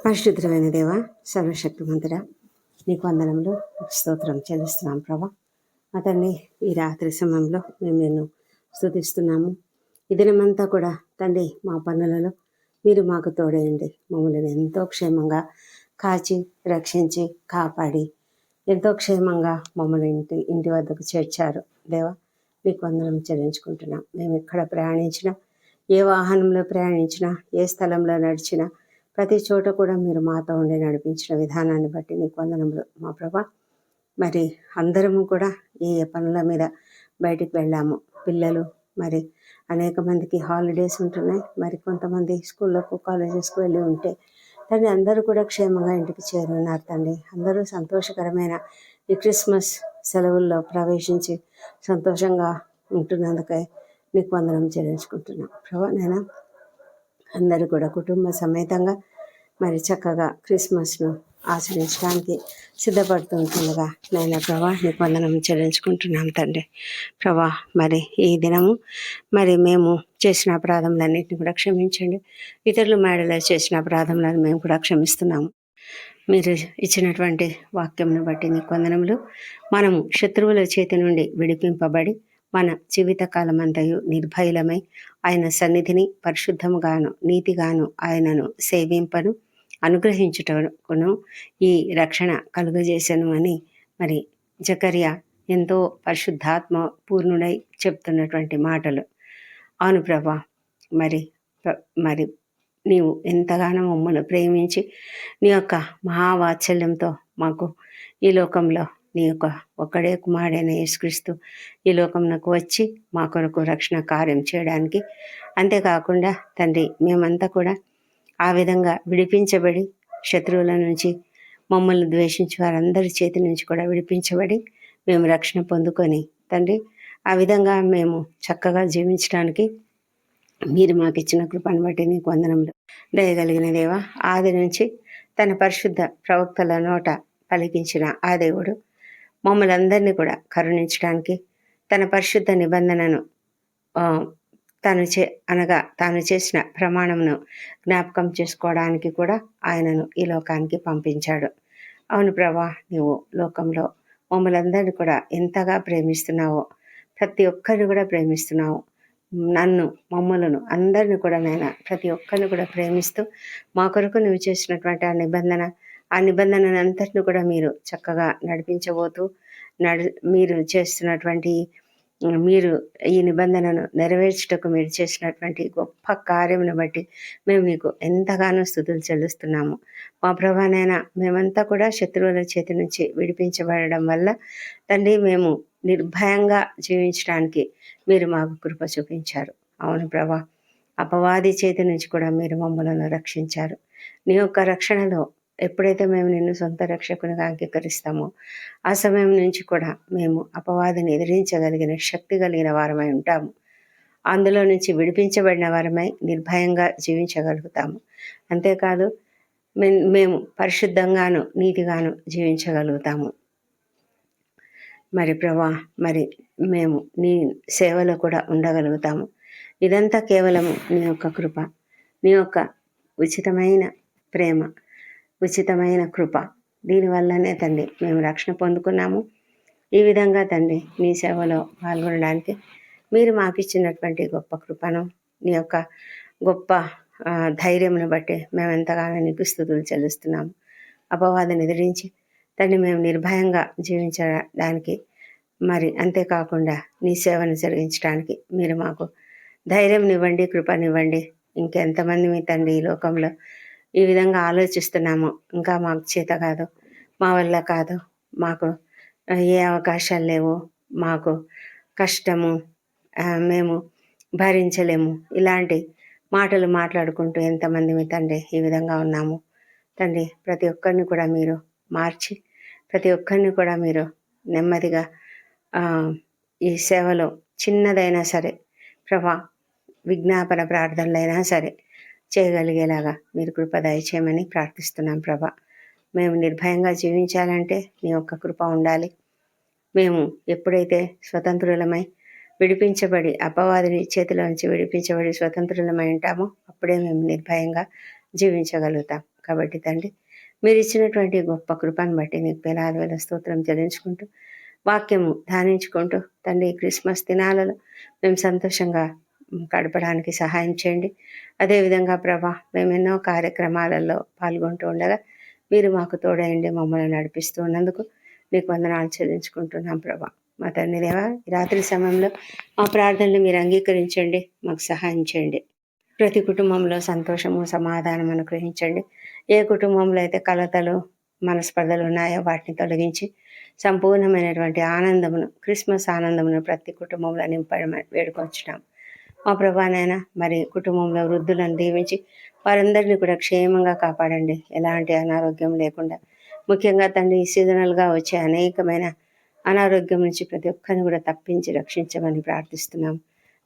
పరిశుద్ధమైన దేవ, సర్వశక్తిమంతుడా, నీకు వందనములు, స్తోత్రం చెల్లిస్తున్నాం ప్రభా. తండ్రి, ఈ రాత్రి సమయంలో మేము నిన్ను స్తుతిస్తున్నాము. ఈ దినమంతా కూడా తండ్రి మా పనులలో మీరు మాకు తోడేయండి. మమ్మల్ని ఎంతో క్షేమంగా కాచి రక్షించి కాపాడి ఎంతో క్షేమంగా మమ్మల్ని ఇంటి వద్దకు చేర్చారు. దేవ, నీకు వందనం చెల్లించుకుంటున్నాం. మేము ఎక్కడ ప్రయాణించినా, ఏ వాహనంలో ప్రయాణించినా, ఏ స్థలంలో నడిచినా, ప్రతి చోట కూడా మీరు మాతో ఉండి నడిపించిన విధానాన్ని బట్టి నీకు వందనములు మా ప్రభా. మరి అందరము కూడా ఏ ఏ పనుల మీద బయటికి వెళ్ళాము. పిల్లలు మరి అనేక మందికి హాలిడేస్ ఉంటున్నాయి, మరి కొంతమంది స్కూళ్ళకు కాలేజెస్కు వెళ్ళి ఉంటే తండ్రి అందరూ కూడా క్షేమంగా ఇంటికి చేరున్నారు తండ్రి. అందరూ సంతోషకరమైన ఈ క్రిస్మస్ సెలవుల్లో ప్రవేశించి సంతోషంగా ఉంటున్నందుకై నీకు వందనం చెల్లించుకుంటున్నాం ప్రభా. నేను అందరూ కూడా కుటుంబ సమేతంగా మరి చక్కగా క్రిస్మస్ను ఆచరించడానికి సిద్ధపడుతుంటుండగా నేను ప్రభా నీకు వందనం చెల్లించుకుంటున్నాం తండ్రి. ప్రభా, మరి ఈ దినము మరి మేము చేసిన అపరాధములన్నింటినీ కూడా క్షమించండి. ఇతరులు మేడలో చేసిన అపరాధములను మేము కూడా క్షమిస్తున్నాము. మీరు ఇచ్చినటువంటి వాక్యంను బట్టి నీకు వందనములు. మనము శత్రువుల చేతి నుండి విడిపింపబడి మన జీవితకాలం అంతయు నిర్భయలమై ఆయన సన్నిధిని పరిశుద్ధముగాను నీతిగాను ఆయనను సేవింపను అనుగ్రహించుటకును ఈ రక్షణ కలుగజేసను అని మరి జకర్యా ఎంతో పరిశుద్ధాత్మ పూర్ణుడై చెప్తున్నటువంటి మాటలు. అవును ప్రభా, మరి మరి నీవు ఎంతగానో మమ్మల్ని ప్రేమించి నీ యొక్క మహావాత్సల్యంతో మాకు ఈ లోకంలో నీ యొక్క ఒక్కడే కుమారుడైన యేసుక్రీస్తు ఈ లోకంలోకి వచ్చి మా కొరకు రక్షణ కార్యం చేయడానికి, అంతేకాకుండా తండ్రి మేమంతా కూడా ఆ విధంగా విడిపించబడి శత్రువుల నుంచి మమ్మల్ని ద్వేషించి వారందరి చేతి నుంచి కూడా విడిపించబడి మేము రక్షణ పొందుకొని తండ్రి ఆ విధంగా మేము చక్కగా జీవించడానికి మీరు మాకు ఇచ్చిన కృపను బట్టి నీకు వందనములు. దయగలిగిన దేవ, ఆది నుంచి తన పరిశుద్ధ ప్రవక్తల నోట పలికించిన ఆ దేవుడు మమ్మల్ని అందరినీ కూడా కరుణించడానికి తన పరిశుద్ధ నిబంధనను తాను చేసిన ప్రమాణమును జ్ఞాపకం చేసుకోవడానికి కూడా ఆయనను ఈ లోకానికి పంపించాడు. అవును ప్రభా, నీవు లోకంలో మమ్మల్ని అందరినీ కూడా ఎంతగా ప్రేమిస్తున్నావో, ప్రతి ఒక్కరిని కూడా ప్రేమిస్తున్నావు. నన్ను మమ్మలను అందరిని కూడా నాయన ప్రతి ఒక్కరిని కూడా ప్రేమిస్తూ మా కొరకు నువ్వు చేసినటువంటి ఆ నిబంధనను అంతటిని కూడా మీరు చక్కగా నడిపించబోతూ మీరు చేస్తున్నటువంటి మీరు ఈ నిబంధనను నెరవేర్చుటకు మీరు చేసినటువంటి గొప్ప కార్యమును బట్టి మేము నీకు ఎంతగానో స్తుతులు చెల్లిస్తున్నాము. మా ప్రభానైనా మేమంతా కూడా శత్రువుల చేతి నుంచి విడిపించబడడం వల్ల తండ్రి మేము నిర్భయంగా జీవించడానికి మీరు మాకు కృప చూపించారు. అవును ప్రభా, అపవాది చేతి నుంచి కూడా మీరు మమ్మల్ని రక్షించారు. నీ యొక్క రక్షణలో ఎప్పుడైతే మేము నిన్ను సొంత రక్షకునిగా అంగీకరిస్తామో ఆ సమయం నుంచి కూడా మేము అపవాదిని ఎదిరించగలిగిన శక్తి కలిగిన వారమై ఉంటాము. అందులో నుంచి విడిపించబడిన వారమై నిర్భయంగా జీవించగలుగుతాము. అంతేకాదు మేము పరిశుద్ధంగాను నీతిగాను జీవించగలుగుతాము. మరి ప్రభా, మరి మేము నీ సేవలో కూడా ఉండగలుగుతాము. ఇదంతా కేవలము నీ యొక్క కృప, నీ యొక్క ఉచితమైన ప్రేమ, ఉచితమైన కృప. దీనివల్లనే తండ్రి మేము రక్షణ పొందుకున్నాము. ఈ విధంగా తండ్రి నీ సేవలో పాల్గొనడానికి మీరు మాకు ఇచ్చినటువంటి గొప్ప కృపను, నీ యొక్క గొప్ప ధైర్యంను బట్టి మేము ఎంతగానో నీకు స్తుతులు చెల్లిస్తున్నాము. అపవాదిని ఎదిరించి తండ్రి మేము నిర్భయంగా జీవించడానికి, మరి అంతేకాకుండా నీ సేవను జరిగించడానికి మీరు మాకు ధైర్యం ఇవ్వండి, కృపనివ్వండి. ఇంకెంతమంది మీ తండ్రి ఈ లోకంలో ఈ విధంగా ఆలోచిస్తున్నాము, ఇంకా మాకు చేత కాదు, మా వల్ల కాదు, మాకు ఏ అవకాశాలు లేవు, మాకు కష్టము, మేము భరించలేము, ఇలాంటి మాటలు మాట్లాడుకుంటూ ఎంతమంది మీ తండ్రి ఈ విధంగా ఉన్నాము. తండ్రి ప్రతి ఒక్కరిని కూడా మీరు మార్చి ప్రతి ఒక్కరిని కూడా మీరు నెమ్మదిగా ఈ సేవలో చిన్నదైనా సరే ప్రభా, విజ్ఞాపన ప్రార్థనలైనా సరే చేయగలిగేలాగా మీరు కృప దయచేయమని ప్రార్థిస్తున్నాం ప్రభా. మేము నిర్భయంగా జీవించాలంటే నీ యొక్క కృప ఉండాలి. మేము ఎప్పుడైతే స్వతంత్రులమై విడిపించబడి అపవాదిని చేతిలోంచి విడిపించబడి స్వతంత్రులమై ఉంటామో అప్పుడే మేము నిర్భయంగా జీవించగలుగుతాం. కాబట్టి తండ్రి, మీరు ఇచ్చినటువంటి గొప్ప కృపను బట్టి నీకు వేలాది వేల స్తోత్రం చెల్లించుకుంటూ, వాక్యము ధ్యానించుకుంటూ తండ్రి క్రిస్మస్ దినాలలో మేము సంతోషంగా గడపడానికి సహాయం చేయండి. అదేవిధంగా ప్రభా, మేము ఎన్నో కార్యక్రమాలలో పాల్గొంటూ ఉండగా మీరు మాకు తోడయండి, మమ్మల్ని నడిపిస్తూ ఉన్నందుకు నీకు వందనాలు చెల్లించుకుంటున్నాం ప్రభా. మా తండ్రి దేవా, ఈ రాత్రి సమయంలో మా ప్రార్థనలు మీరు అంగీకరించండి, మాకు సహాయం చేయండి. ప్రతి కుటుంబంలో సంతోషము సమాధానం అనుగ్రహించండి. ఏ కుటుంబంలో అయితే కలతలు మనస్పర్ధలు ఉన్నాయో వాటిని తొలగించి సంపూర్ణమైనటువంటి ఆనందమును, క్రిస్మస్ ఆనందమును ప్రతి కుటుంబంలో నింపడమని వేడుకొంచున్నాం. మా ప్రభానైనా మరి కుటుంబంలో వృద్ధులను దీవించి వారందరినీ కూడా క్షేమంగా కాపాడండి, ఎలాంటి అనారోగ్యం లేకుండా. ముఖ్యంగా తండ్రి సీజనల్గా వచ్చే అనేకమైన అనారోగ్యం నుంచి ప్రతి ఒక్కరిని కూడా తప్పించి రక్షించమని ప్రార్థిస్తున్నాం.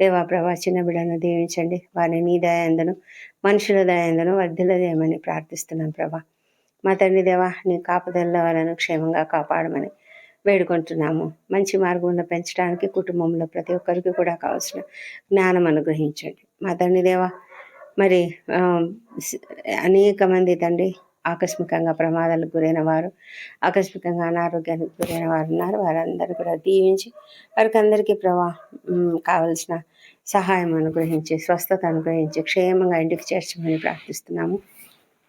దేవా ప్రభా, చిన్న బిడ్డను దీవించండి, వారిని నీ దయందును మనుషుల దయందును వర్ధిల్లజేయమని ప్రార్థిస్తున్నాం ప్రభా. మా తండ్రి దేవా, నీ కాపుదల వాళ్ళను క్షేమంగా కాపాడమని వేడుకుంటున్నాము. మంచి మార్గంలో పెంచడానికి కుటుంబంలో ప్రతి ఒక్కరికి కూడా కావాల్సిన జ్ఞానం అనుగ్రహించండి. మా తండ్రి దేవా, మరి అనేక మంది తండ్రి ఆకస్మికంగా ప్రమాదాలకు గురైన వారు, ఆకస్మికంగా అనారోగ్యానికి గురైన వారు ఉన్నారు. వారందరూ కూడా దీవించి వారికి అందరికీ కావలసిన సహాయం అనుగ్రహించి, స్వస్థత అనుగ్రహించి, క్షేమంగా ఇంటికి చేర్చమని ప్రార్థిస్తున్నాము.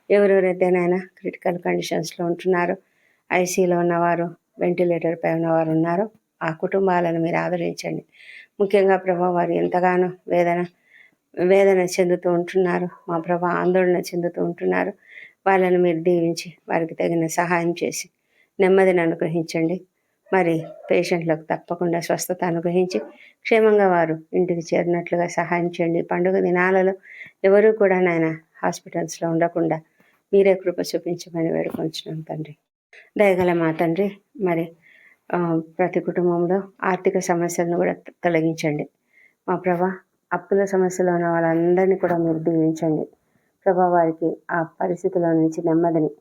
ఎవరెవరైతేనైనా క్రిటికల్ కండిషన్స్లో ఉంటున్నారో, ఐసీలో ఉన్నవారు, వెంటిలేటర్ పై ఉన్నవారు ఉన్నారో ఆ కుటుంబాలను మీరు ఆదరించండి. ముఖ్యంగా ప్రభా, వారు ఎంతగానో వేదన చెందుతూ ఉంటున్నారు. మా ప్రభా, ఆందోళన చెందుతూ ఉంటున్నారు. వాళ్ళను మీరు దీవించి వారికి తగిన సహాయం చేసి నెమ్మదిని అనుగ్రహించండి. మరి పేషెంట్లకు తప్పకుండా స్వస్థత అనుగ్రహించి క్షేమంగా వారు ఇంటికి చేరినట్లుగా సహాయం చేయండి. పండుగ దినాలలో ఎవరూ కూడా నాయన హాస్పిటల్స్లో ఉండకుండా మీరే కృప చూపించమని వేడుకొంచున్నాం తండ్రి. దయగల మా తండ్రి, మరి ప్రతి కుటుంబంలో ఆర్థిక సమస్యలను కూడా తొలగించండి. మా ప్రభా, అప్పుల సమస్యలో ఉన్న వాళ్ళందరినీ కూడా మీరు దీవించండి ప్రభా. వారికి ఆ పరిస్థితుల నుంచి నెమ్మదిని,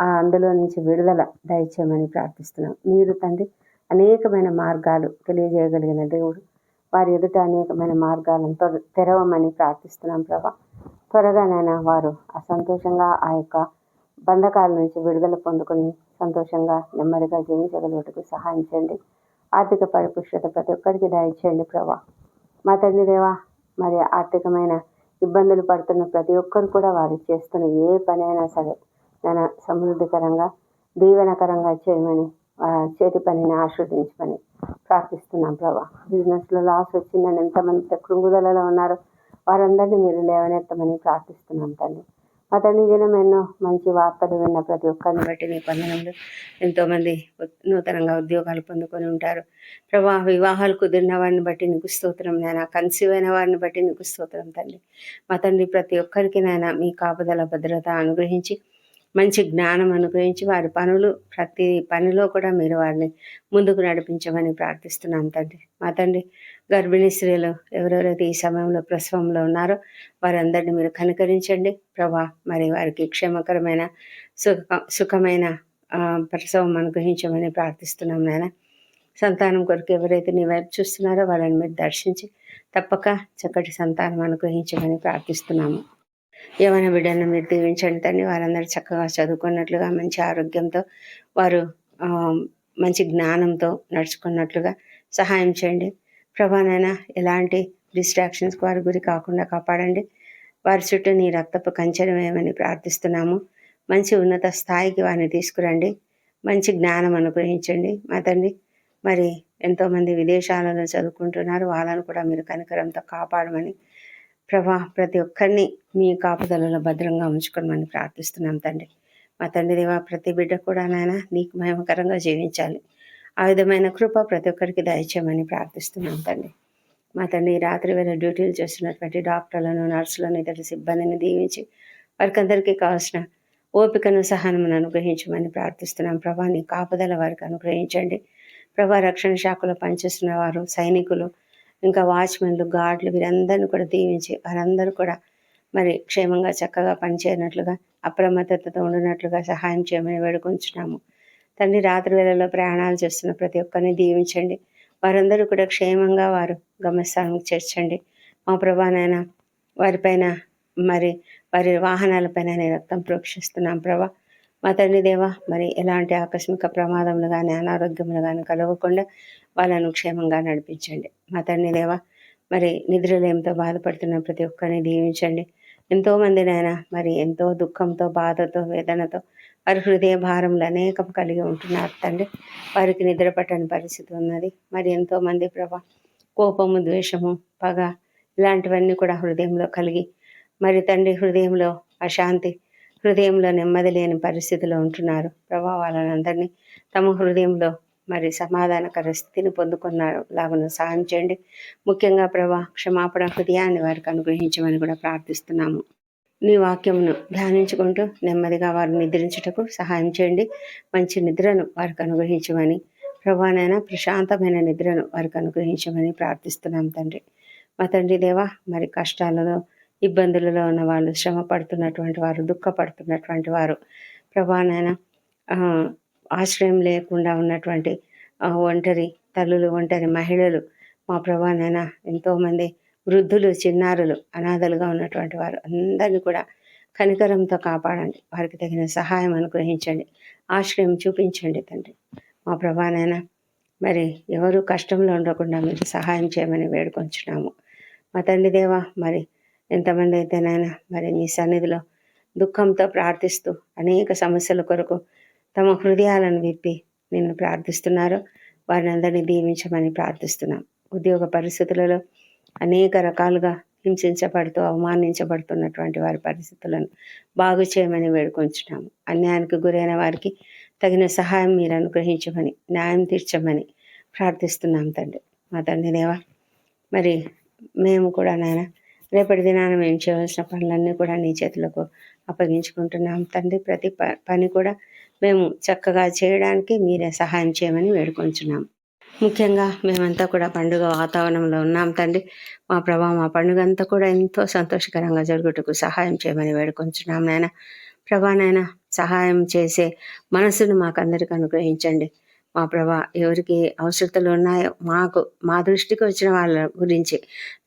అందులో నుంచి విడుదల దయచేయమని ప్రార్థిస్తున్నాం. మీరు తండ్రి అనేకమైన మార్గాలు తెలియజేయగలిగిన దేవుడు, వారి ఎదుట అనేకమైన మార్గాలను తెరవమని ప్రార్థిస్తున్నాం ప్రభా. త్వరగానైనా వారు సంతోషంగా ఆ యొక్క బంధకాల నుంచి విడుదల పొందుకొని సంతోషంగా నెమ్మదిగా జీవించగలుగుటకు సహాయం చేయండి. ఆర్థిక పరిపుష్టత ప్రతి ఒక్కరికి దయచేయండి ప్రభా. మా తండ్రి దేవా, మరి ఆర్థికమైన ఇబ్బందులు పడుతున్న ప్రతి ఒక్కరు కూడా వారు చేస్తున్న ఏ పని అయినా సరే నేను సమృద్ధికరంగా దీవెనకరంగా చేయమని, చేతి పనిని ఆస్వాదించమని ప్రార్థిస్తున్నాం ప్రభా. బిజినెస్లో లాస్ వచ్చిందని ఎంతమంది కృంగుదలలో ఉన్నారో వారందరినీ మీరు లేవనెత్తమని ప్రార్థిస్తున్నాం తండ్రి. మా తండ్రి దినం ఎన్నో మంచి వార్తలు విన్న ప్రతి ఒక్కరిని బట్టి నీ వందనములు. ఎంతోమంది నూతనంగా ఉద్యోగాలు పొందుకొని ఉంటారు ప్రభా. వివాహాలు కుదిరిన వారిని బట్టి నీకు స్తోత్రం నాయన. కన్సీవ్ అయిన వారిని బట్టి నీకు స్తోత్రం తండ్రి. మా తండ్రి ప్రతి ఒక్కరికి నాయన మీ కాపుదల భద్రత అనుగ్రహించి, మంచి జ్ఞానం అనుగ్రహించి, వారి ప్రతి పనిలో కూడా మీరు వారిని ముందుకు నడిపించమని ప్రార్థిస్తున్నాం తండ్రి. మా తండ్రి, గర్భిణీ స్త్రీలు ఎవరెవరైతే ఈ సమయంలో ప్రసవంలో ఉన్నారో వారందరినీ మీరు కనికరించండి ప్రభా. మరి వారికి క్షేమకరమైన సుఖమైన ప్రసవం అనుగ్రహించమని ప్రార్థిస్తున్నాం నాయన. సంతానం కొరకు ఎవరైతే నీ వైపు చూస్తున్నారో వాళ్ళని మీరు దర్శించి తప్పక చక్కటి సంతానం అనుగ్రహించమని ప్రార్థిస్తున్నాము. యవన బిడ్డలను మీరు దీవించండి తండ్రి. వారందరూ చక్కగా చదువుకున్నట్లుగా, మంచి ఆరోగ్యంతో, వారు మంచి జ్ఞానంతో నడుచుకున్నట్లుగా సహాయం చేయండి ప్రభానైనా. ఎలాంటి డిస్ట్రాక్షన్స్కి వారి గురి కాకుండా కాపాడండి. వారి చుట్టూ నీ రక్తపు కంచెను వేయమని ప్రార్థిస్తున్నాము. మంచి ఉన్నత స్థాయికి వారిని తీసుకురండి. మంచి జ్ఞానం అనుగ్రహించండి మా తండ్రి. మరి ఎంతోమంది విదేశాలలో చదువుకుంటున్నారు, వాళ్ళను కూడా మీరు కనికరంతో కాపాడమని ప్రభా. ప్రతి ఒక్కరిని మీ కాపుదలలో భద్రంగా ఉంచుకోమని ప్రార్థిస్తున్నాం తండ్రి. మా తండ్రి దేవా, ప్రతి బిడ్డ కూడా నాయన నీకు మహిమకరంగా జీవించాలి. ఆ విధమైన కృప ప్రతి ఒక్కరికి దయచేయమని ప్రార్థిస్తున్నాం తండ్రి. మా తండ్రి, రాత్రి వేళ డ్యూటీలు చేస్తున్నటువంటి డాక్టర్లను, నర్సులను, ఇతర సిబ్బందిని దీవించి వారికి అందరికీ కావాల్సిన ఓపికను, సహనమును అనుగ్రహించమని ప్రార్థిస్తున్నాం ప్రభా. నీ కాపుదల వారికి అనుగ్రహించండి ప్రభా. రక్షణ శాఖలో పనిచేస్తున్న వారు, సైనికులు, ఇంకా వాచ్మెన్లు, గార్డులు, వీరందరినీ కూడా దీవించి వారందరూ కూడా మరి క్షేమంగా చక్కగా పనిచేయనట్లుగా, అప్రమత్తతతో ఉండినట్లుగా సహాయం చేయమని వేడుకొంచున్నాము తండ్రి. రాత్రి వేళల్లో ప్రయాణాలు చేస్తున్న ప్రతి ఒక్కరిని దీవించండి. వారందరూ కూడా క్షేమంగా వారు గమ్యస్థానానికి చేర్చండి మా ప్రభానైనా. వారిపైన మరి వారి వాహనాలపైన నీ రక్తం ప్రోక్షిస్తున్నాం ప్రభా. మా తండ్రి దేవా, మరి ఎలాంటి ఆకస్మిక ప్రమాదములు కానీ అనారోగ్యములు కానీ కలగకుండా వాళ్ళను క్షేమంగా నడిపించండి. మా తండ్రి దేవా, మరి నిద్రలేమితో బాధపడుతున్న ప్రతి ఒక్కరిని దీవించండి. ఎంతోమంది నాయన మరి ఎంతో దుఃఖంతో, బాధతో, వేదనతో వారి హృదయ భారములు అనేకం కలిగి ఉంటున్నారు తండ్రి. వారికి నిద్ర పట్టని పరిస్థితి ఉన్నది. మరి ఎంతోమంది ప్రభా కోపము, ద్వేషము, పగ ఇలాంటివన్నీ కూడా హృదయంలో కలిగి మరి తండ్రి హృదయంలో అశాంతి, హృదయంలో నెమ్మది లేని పరిస్థితిలో ఉంటున్నారు ప్రభా. వాళ్ళనందరినీ తమ హృదయంలో మరి సమాధానకర స్థితిని పొందుకున్నారు లాగా సహాయం చేయండి. ముఖ్యంగా ప్రభా క్షమాపణ హృదయాన్ని వారికి అనుగ్రహించమని కూడా ప్రార్థిస్తున్నాము. నీ వాక్యమును ధ్యానించుకుంటూ నెమ్మదిగా వారు నిద్రించుటకు సహాయం చేయండి. మంచి నిద్రను వారికి అనుగ్రహించమని ప్రభానైనా ప్రశాంతమైన నిద్రను వారికి అనుగ్రహించమని ప్రార్థిస్తున్నాం తండ్రి. మా తండ్రి దేవా, మరి కష్టాలలో, ఇబ్బందులలో ఉన్న వాళ్ళు, శ్రమ పడుతున్నటువంటి వారు, దుఃఖపడుతున్నటువంటి వారు ప్రభానైనా ఆశ్రయం లేకుండా ఉన్నటువంటి ఒంటరి తల్లులు, ఒంటరి మహిళలు మా ప్రభానైనా ఎంతోమంది వృద్ధులు, చిన్నారులు, అనాథలుగా ఉన్నటువంటి వారు అందరినీ కూడా కనికరంతో కాపాడండి. వారికి తగిన సహాయం అనుగ్రహించండి, ఆశ్రయం చూపించండి తండ్రి. మా ప్రభానైనా మరి ఎవరు కష్టంలో ఉండకుండా మీరు సహాయం చేయమని వేడుకొంచున్నాము. మా తండ్రి దేవా, మరి ఎంతమంది అయితేనైనా మరి నీ సన్నిధిలో దుఃఖంతో ప్రార్థిస్తూ అనేక సమస్యల కొరకు తమ హృదయాలను విప్పి నిన్ను ప్రార్థిస్తున్నారు, వారిని అందరినీ దీవించమని ప్రార్థిస్తున్నాం. ఉద్యోగ పరిస్థితులలో అనేక రకాలుగా హింసించబడుతూ అవమానించబడుతున్నటువంటి వారి పరిస్థితులను బాగు చేయమని వేడుకొంచున్నాము. అన్యాయానికి గురైన వారికి తగిన సహాయం మీరు అనుగ్రహించమని, న్యాయం తీర్చమని ప్రార్థిస్తున్నాం తండ్రి. మా తండ్రి దేవా, మరి మేము కూడా నాయన రేపటి దినాన మేము చేయవలసిన పనులన్నీ కూడా నీ చేతులకు అప్పగించుకుంటున్నాం తండ్రి. ప్రతి పని కూడా మేము చక్కగా చేయడానికి మీరే సహాయం చేయమని వేడుకొంచున్నాం. ముఖ్యంగా మేమంతా కూడా పండుగ వాతావరణంలో ఉన్నాం తండ్రి. మా ప్రభా, మా పండుగ అంతా కూడా ఎంతో సంతోషకరంగా జరుగుటకు సహాయం చేయమని వేడుకొంచున్నాం నాయన. ప్రభానైనా సహాయం చేసే మనసును మాకందరికి అనుగ్రహించండి. మా ప్రభా, ఎవరికి అవసరతలు ఉన్నాయో మా దృష్టికి వచ్చిన వాళ్ళ గురించి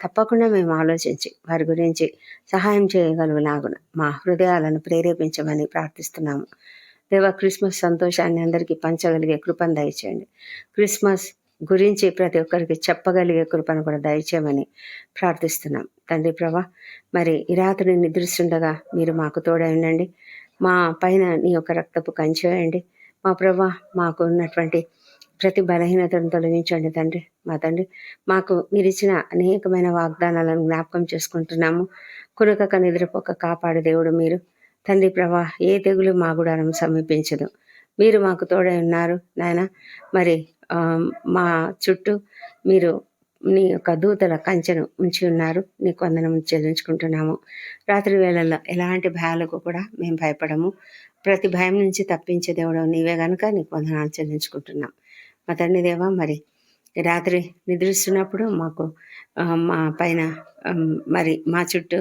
తప్పకుండా మేము ఆలోచించి వారి గురించి సహాయం చేయగలుగులాగున మా హృదయాలను ప్రేరేపించమని ప్రార్థిస్తున్నాము. దేవా, క్రిస్మస్ సంతోషాన్ని అందరికీ పంచగలిగే కృపను దయచేయండి. క్రిస్మస్ గురించి ప్రతి ఒక్కరికి చెప్పగలిగే కృపను కూడా దయచేయమని ప్రార్థిస్తున్నాం తండ్రి. ప్రభా, మరి ఈ రాత్రి నిద్రిస్తుండగా మీరు మాకు తోడై ఉండండి. మా పైన నీ యొక్క రక్తపు కంచె వేయండి. మా ప్రభా, మాకు ఉన్నటువంటి ప్రతి బలహీనతను తొలగించండి తండ్రి. మా తండ్రి, మాకు మీరు ఇచ్చిన అనేకమైన వాగ్దానాలను జ్ఞాపకం చేసుకుంటున్నాము. కునకక నిద్రపోక కాపాడు దేవుడు మీరు తండ్రి. ప్రభా, ఏ తెగులు మా గుడారం సమీపించదు. మీరు మాకు తోడై ఉన్నారు నాయన. మరి మా చుట్టూ మీరు నీ యొక్క దూతల కంచెను ఉంచి ఉన్నారు. నీకు వందనం చెల్లించుకుంటున్నాము. రాత్రి వేళల్లో ఎలాంటి భయాలకు కూడా మేము భయపడము. ప్రతి భయం నుంచి తప్పించే దేవుడు నీవే కనుక నీకు వందనాలు చెల్లించుకుంటున్నాం. మా తండ్రి దేవా, మరి రాత్రి నిద్రిస్తున్నప్పుడు మాకు మా పైన మరి మా చుట్టూ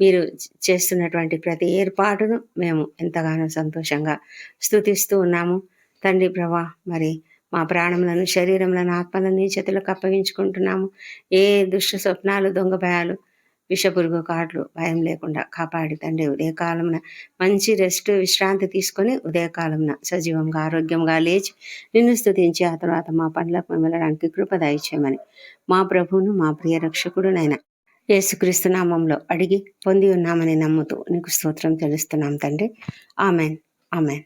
మీరు చేస్తున్నటువంటి ప్రతి ఏర్పాటును మేము ఎంతగానో సంతోషంగా స్తుతిస్తూ ఉన్నాము తండ్రి. ప్రభా, మరి మా ప్రాణములను, శరీరములను, ఆత్మలను నీ చేతులకు అప్పగించుకుంటున్నాము. ఏ దుష్ట స్వప్నాలు, దొంగ భయాలు, విషపురుగు కాట్లు భయం లేకుండా కాపాడి తండ్రి. ఉదయకాలంన మంచి రెస్ట్, విశ్రాంతి తీసుకొని ఉదయకాలంన సజీవంగా, ఆరోగ్యంగా లేచి నిన్ను స్తుతించి ఆ తర్వాత మా పనులకు వెళ్ళడానికి కృప దయచేయమని మా ప్రభువును, మా ప్రియ రక్షకుడునైనా యేసుక్రీస్తు నామంలో అడిగి పొంది ఉన్నామని నమ్ముతూ నీకు స్తోత్రం తెలుస్తున్నాం తండ్రి. Amen, amen.